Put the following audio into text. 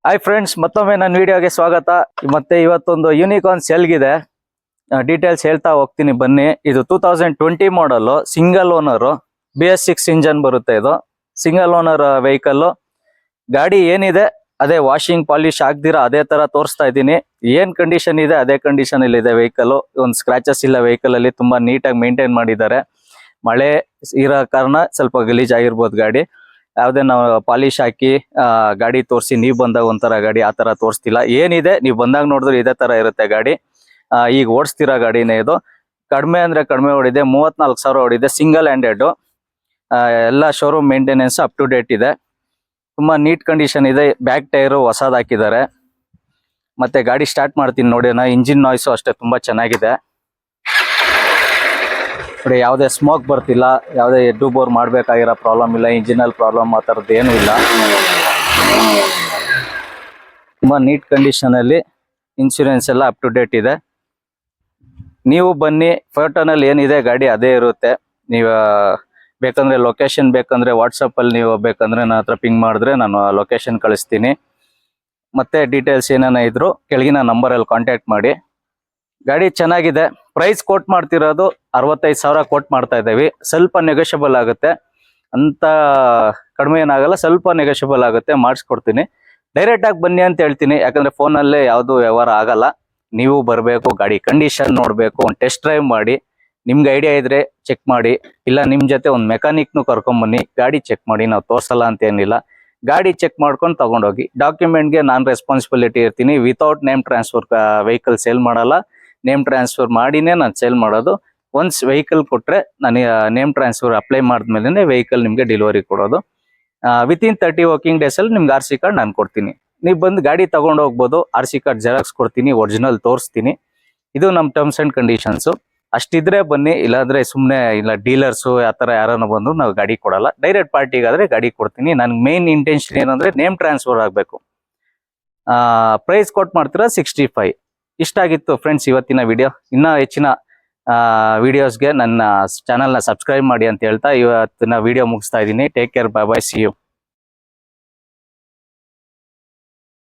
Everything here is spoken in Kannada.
ಹಾಯ್ ಫ್ರೆಂಡ್ಸ್, ಮತ್ತೊಮ್ಮೆ ನನ್ನ ವಿಡಿಯೋಗೆ ಸ್ವಾಗತ. ಮತ್ತೆ ಇವತ್ತೊಂದು ಯೂನಿಕಾರ್ನ್ ಸೆಲ್ಗಿದೆ, ಡೀಟೇಲ್ಸ್ ಹೇಳ್ತಾ ಹೋಗ್ತೀನಿ ಬನ್ನಿ. ಇದು 2020 ಮಾಡಲ್, ಸಿಂಗಲ್ ಓನರ್, BS6 ಇಂಜನ್ ಬರುತ್ತೆ. ಇದು ಸಿಂಗಲ್ ಓನರ್ ವೆಹಿಕಲ್. ಗಾಡಿ ಏನಿದೆ ಅದೇ ವಾಷಿಂಗ್ ಪಾಲಿಶ್ ಆಗ್ದಿರಾ ಅದೇ ತರ ತೋರಿಸ್ತಾ ಇದ್ದೀನಿ. ಏನ್ ಕಂಡೀಷನ್ ಇದೆ ಅದೇ ಕಂಡೀಷನ್ ಅಲ್ಲಿ ಇದೆ ವೆಹಿಕಲ್. ಒಂದು ಸ್ಕ್ರಾಚಸ್ ಇಲ್ಲ ವೆಹಿಕಲ್ ಅಲ್ಲಿ, ತುಂಬಾ ನೀಟಾಗಿ ಮೇಂಟೈನ್ ಮಾಡಿದ್ದಾರೆ. ಮಳೆ ಇರೋ ಕಾರಣ ಸ್ವಲ್ಪ ಗಲೀಜ್ ಆಗಿರ್ಬೋದು ಗಾಡಿ. ಯಾವ್ದೇ ನಾವು ಪಾಲಿಶ್ ಹಾಕಿ ಗಾಡಿ ತೋರಿಸಿ ನೀವು ಬಂದಾಗ ಒಂಥರ ಗಾಡಿ ಆ ತರ ತೋರಿಸ್ತಿಲ್ಲ. ಏನಿದೆ ನೀವು ಬಂದಾಗ ನೋಡಿದ್ರೆ ಇದೇ ತರ ಇರುತ್ತೆ ಗಾಡಿ. ಈಗ ಓಡಿಸ್ತಿರೋ ಗಾಡಿನೇ ಇದು. ಕಡಿಮೆ ಅಂದ್ರೆ ಕಡಿಮೆ ಓಡಿದೆ, 34,000 ಓಡಿದೆ. ಸಿಂಗಲ್ ಹ್ಯಾಂಡೆಡ್, ಎಲ್ಲ showroom maintenance up to date ಇದೆ. ತುಂಬಾ ನೀಟ್ ಕಂಡೀಷನ್ ಇದೆ. ಬ್ಯಾಕ್ ಟೈರು ಹೊಸದ್ ಹಾಕಿದ್ದಾರೆ. ಮತ್ತೆ ಗಾಡಿ ಸ್ಟಾರ್ಟ್ ಮಾಡ್ತೀನಿ ನೋಡಿ. ಇಂಜಿನ್ ನಾಯ್ಸು ಅಷ್ಟೇ ತುಂಬಾ ಚೆನ್ನಾಗಿದೆ. ನೋಡಿ, ಯಾವುದೇ ಸ್ಮೋಕ್ ಬರ್ತಿಲ್ಲ, ಯಾವುದೇ ಎಡ್ಡು ಬೋರ್ ಮಾಡಬೇಕಾಗಿರೋ ಪ್ರಾಬ್ಲಮ್ ಇಲ್ಲ, ಇಂಜಿನಲ್ ಪ್ರಾಬ್ಲಮ್ ಆ ಥರದ್ದು ಏನೂ ಇಲ್ಲ. ತುಂಬ ನೀಟ್ ಕಂಡೀಷನಲ್ಲಿ, ಇನ್ಶೂರೆನ್ಸ್ ಎಲ್ಲ ಅಪ್ ಟು ಡೇಟ್ ಇದೆ. ನೀವು ಬನ್ನಿ, ಫೋಟೋನಲ್ಲಿ ಏನಿದೆ ಗಾಡಿ ಅದೇ ಇರುತ್ತೆ. ನೀವು ಬೇಕಂದ್ರೆ ಲೊಕೇಶನ್ ಬೇಕಂದ್ರೆ ವಾಟ್ಸಪ್ಪಲ್ಲಿ ನೀವು ಬೇಕಂದ್ರೆ ನನ್ನ ಹತ್ರ ಪಿಂಗ್ ಮಾಡಿದ್ರೆ ನಾನು ಲೊಕೇಶನ್ ಕಳಿಸ್ತೀನಿ. ಮತ್ತೆ ಡೀಟೇಲ್ಸ್ ಏನೇನ ಇದ್ರು ಕೆಳಗಿನ ನಂಬರಲ್ಲಿ ಕಾಂಟ್ಯಾಕ್ಟ್ ಮಾಡಿ. ಗಾಡಿ ಚೆನ್ನಾಗಿದೆ. ಪ್ರೈಸ್ ಕೋಟ್ ಮಾಡ್ತಿರೋದು 65,000 ಕೋಟ್ ಮಾಡ್ತಾ ಇದ್ದೀವಿ. ಸ್ವಲ್ಪ ನೆಗೋಷಿಯಬಲ್ ಆಗುತ್ತೆ, ಅಂತ ಕಡಿಮೆ ಏನಾಗಲ್ಲ, ಸ್ವಲ್ಪ ನೆಗೋಷಿಯಬಲ್ ಆಗುತ್ತೆ, ಮಾಡಿಸ್ಕೊಡ್ತೀನಿ. ಡೈರೆಕ್ಟ್ ಆಗಿ ಬನ್ನಿ ಅಂತ ಹೇಳ್ತೀನಿ, ಯಾಕಂದ್ರೆ ಫೋನಲ್ಲೇ ಯಾವುದು ವ್ಯವಹಾರ ಆಗಲ್ಲ. ನೀವು ಬರಬೇಕು, ಗಾಡಿ ಕಂಡೀಷನ್ ನೋಡಬೇಕು, ಒಂದು ಟೆಸ್ಟ್ ಡ್ರೈವ್ ಮಾಡಿ, ನಿಮ್ಗೆ ಐಡಿಯಾ ಇದ್ರೆ ಚೆಕ್ ಮಾಡಿ, ಇಲ್ಲ ನಿಮ್ಮ ಜೊತೆ ಒಂದು ಮೆಕ್ಯಾನಿಕ್ನು ಕರ್ಕೊಂಬನ್ನಿ, ಗಾಡಿ ಚೆಕ್ ಮಾಡಿ. ನಾವು ತೋರಿಸಲ್ಲ ಅಂತ ಏನಿಲ್ಲ, ಗಾಡಿ ಚೆಕ್ ಮಾಡ್ಕೊಂಡು ತಗೊಂಡೋಗಿ. ಡಾಕ್ಯುಮೆಂಟ್ಗೆ ನಾನು ರೆಸ್ಪಾನ್ಸಿಬಿಲಿಟಿ ಇರ್ತೀನಿ. Without name transfer vehicle sale ಮಾಡಲ್ಲ, ನೇಮ್ ಟ್ರಾನ್ಸ್ಫರ್ ಮಾಡಿನೇ ನಾನು ಸೇಲ್ ಮಾಡೋದು. ಒನ್ಸ್ ವೆಹಿಕಲ್ ಕೊಟ್ಟರೆ ನಾನು ನೇಮ್ ಟ್ರಾನ್ಸ್ಫರ್ ಅಪ್ಲೈ ಮಾಡಿದ್ಮೇಲೆ ವೆಹಿಕಲ್ ನಿಮಗೆ ಡೆಲಿವರಿ ಕೊಡೋದು. ವಿತಿನ್ 30 ವರ್ಕಿಂಗ್ ಡೇಸಲ್ಲಿ ನಿಮ್ಗೆ RC ಕಾರ್ಡ್ ನಾನು ಕೊಡ್ತೀನಿ. ನೀವು ಬಂದು ಗಾಡಿ ತಗೊಂಡು ಹೋಗ್ಬೋದು. RC ಕಾರ್ಡ್ ಜೆರಾಕ್ಸ್ ಕೊಡ್ತೀನಿ, ಒರಿಜಿನಲ್ ತೋರಿಸ್ತೀನಿ. ಇದು ನಮ್ಮ ಟರ್ಮ್ಸ್ ಆ್ಯಂಡ್ ಕಂಡೀಷನ್ಸು. ಅಷ್ಟಿದ್ರೆ ಬನ್ನಿ, ಇಲ್ಲಾಂದ್ರೆ ಸುಮ್ಮನೆ ಇಲ್ಲ ಡೀಲರ್ಸು ಆ ಥರ ಯಾರನ್ನ ಬಂದು ನಾವು ಗಾಡಿ ಕೊಡಲ್ಲ. ಡೈರೆಕ್ಟ್ ಪಾರ್ಟಿಗಾದರೆ ಗಾಡಿ ಕೊಡ್ತೀನಿ. ನನಗೆ ಮೇನ್ ಇಂಟೆನ್ಷನ್ ಏನಂದರೆ ನೇಮ್ ಟ್ರಾನ್ಸ್ಫರ್ ಆಗಬೇಕು. ಪ್ರೈಸ್ ಕೊಟ್ಟು ಮಾಡ್ತೀರಾ 65. ಇಷ್ಟ ಆಗಿತ್ತು ಫ್ರೆಂಡ್ಸ್ ಇವತ್ತಿನ ವಿಡಿಯೋ. ಇನ್ನೂ ಹೆಚ್ಚಿನ ವಿಡಿಯೋಸ್ಗೆ ನನ್ನ ಚಾನಲ್ನ ಸಬ್ಸ್ಕ್ರೈಬ್ ಮಾಡಿ ಅಂತ ಹೇಳ್ತಾ ಇವತ್ತಿನ ವಿಡಿಯೋ ಮುಗಿಸ್ತಾ ಇದ್ದೀನಿ. Take care, bye bye, see you.